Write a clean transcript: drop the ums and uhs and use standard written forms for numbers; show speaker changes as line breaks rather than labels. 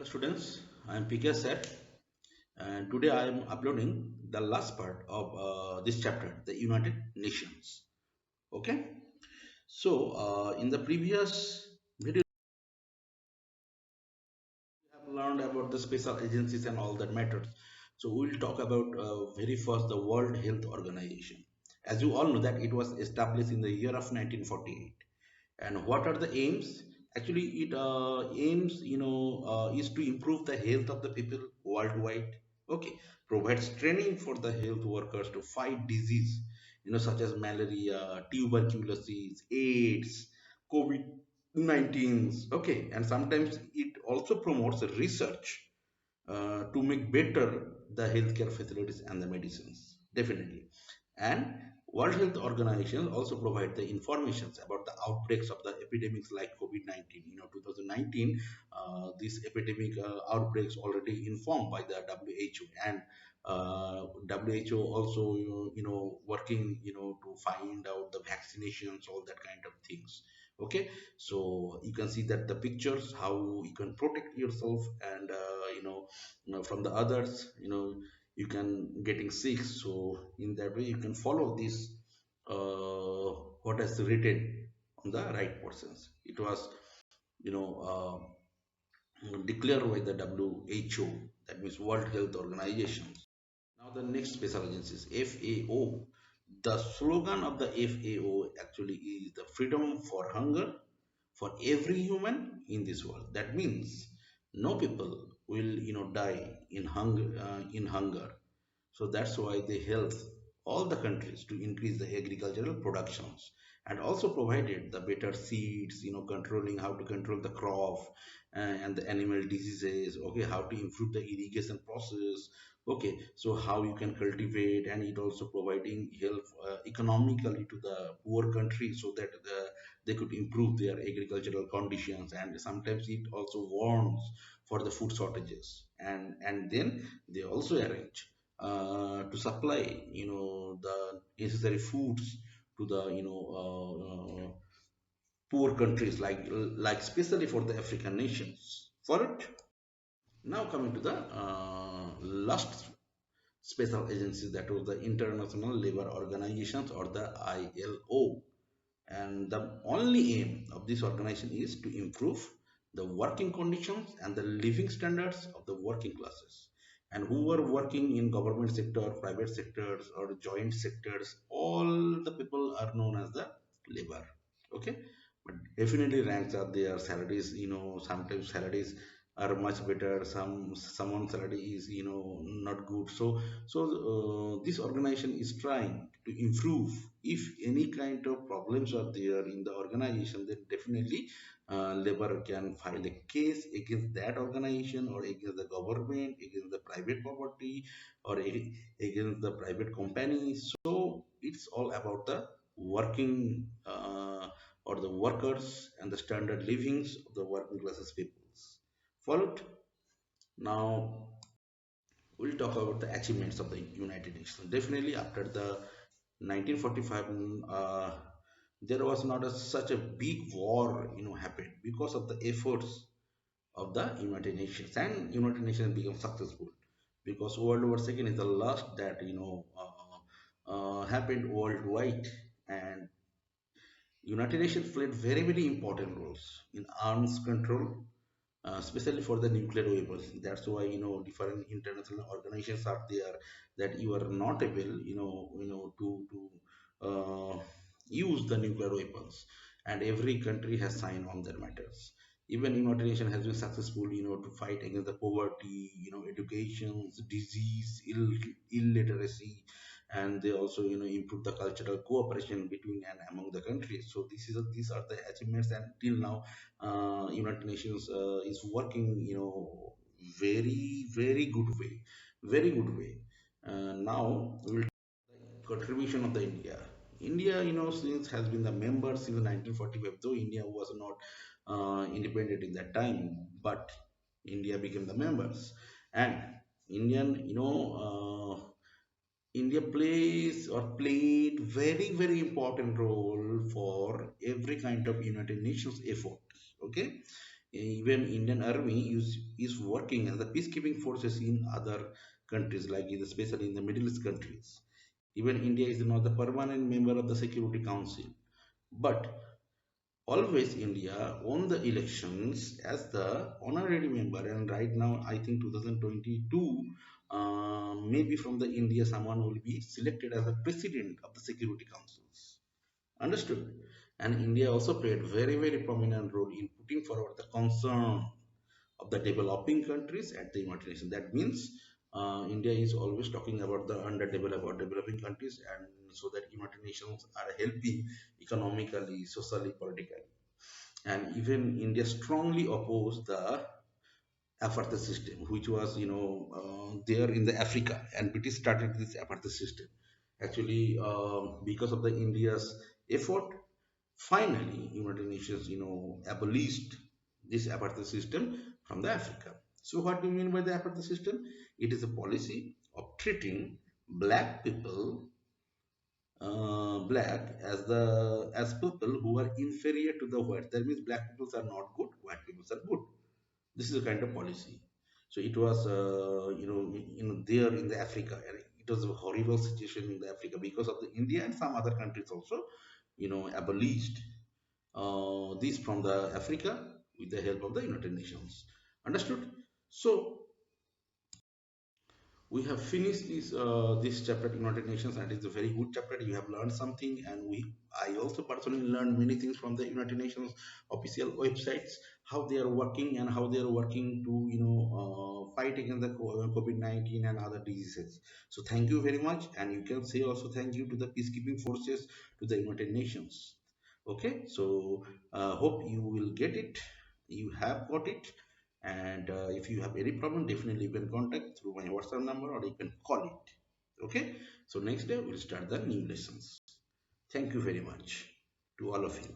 Hello students, I am PK sir, and today I am uploading the last part of this chapter, the United Nations. Okay, so in the previous video, we have learned about the special agencies and all that matters. So we will talk about very first the World Health Organization. As you all know that it was established in the year of 1948. And what are the aims? Actually, it aims, is to improve the health of the people worldwide. Okay, provides training for the health workers to fight disease, such as malaria, tuberculosis, AIDS, COVID-19. Okay, and sometimes it also promotes research to make better the healthcare facilities and the medicines, definitely. And World Health Organization also provide the informations about the outbreaks of the epidemics like COVID-19. 2019, this epidemic outbreaks already informed by the WHO, and WHO also working to find out the vaccinations, all that kind of things. Okay, so you can see that the pictures how you can protect yourself and from the others, you can getting sick. So in that way you can follow this what is written on the right portions. It was you know declared by the WHO, that means World Health Organization. Now the next special agency is FAO. The slogan of the FAO actually is the freedom for hunger for every human in this world. That means no people will die in hunger. So that's why they help all the countries to increase the agricultural productions, and also provided the better seeds, controlling how to control the crop and the animal diseases. Okay, how to improve the irrigation process. Okay, so how you can cultivate, and it also providing help economically to the poor country so that they could improve their agricultural conditions. And sometimes it also warns for the food shortages, and then they also arrange to supply the necessary foods to the poor countries, like especially for the African nations. For it, now coming to the last special agency, that was the International Labour Organizations, or the ILO. And the only aim of this organization is to improve the working conditions and the living standards of the working classes, and who are working in government sector, private sectors, or joint sectors. All the people are known as the labor. Okay, but definitely ranks are there, salaries, sometimes salaries are much better, someone salary is not good. So this organization is trying to improve. If any kind of problems are there in the organization, then definitely labor can file a case against that organization, or against the government, against the private property, or against the private company. So it's all about the working or the workers and the standard livings of the working classes peoples. Followed. Now we'll talk about the achievements of the United Nations. Definitely after the 1945, there was not such a big war, happened because of the efforts of the United Nations, and United Nations became successful because World War II is the last that happened worldwide. And United Nations played very very important roles in arms control, especially for the nuclear weapons. That's why different international organizations are there, that you are not able to use the nuclear weapons, and every country has signed on their matters. Even United Nations has been successful to fight against the poverty, education, disease, illiteracy, and they also improve the cultural cooperation between and among the countries. So these are the achievements, and till now United Nations is working, very very good way, very good way. Now we will contribution of the India. India, since has been the member since 1945, though India was not independent in that time, but India became the members. And Indian, India plays or played very very important role for every kind of United Nations effort. Okay, Even Indian Army is working as the peacekeeping forces in other countries, like especially in the Middle East countries. Even India is not the permanent member of the Security Council, but always India won the elections as the honorary member, and right now I think 2022, maybe from the India someone will be selected as the president of the Security Councils. Understood? And India also played very prominent role in putting forward the concern of the developing countries at the United Nations. That means India is always talking about the underdeveloped or developing countries, and so that United Nations are helping economically, socially, politically. And even India strongly opposed the apartheid system, which was there in the Africa, and British started this apartheid system. Actually, because of the India's effort, finally United Nations abolished this apartheid system from the Africa. So what do you mean by the apartheid system? It is a policy of treating black people, black as people who are inferior to the white. That means black people are not good, white people are good. This is a kind of policy. So it was there in the Africa, and it was a horrible situation in the Africa because of the India and some other countries also abolished this from the Africa with the help of the United Nations. Understood? So we have finished this chapter at United Nations, and it's a very good chapter. You have learned something, and I also personally learned many things from the United Nations official websites, how they are working and how they are working to fight against the COVID-19 and other diseases. So thank you very much, and you can say also thank you to the peacekeeping forces, to the United Nations. Okay, so hope you will get it. You have got it, and if you have any problem, definitely you can contact through my WhatsApp number, or you can call it. Okay, so next day we'll start the new lessons. Thank you very much to all of you.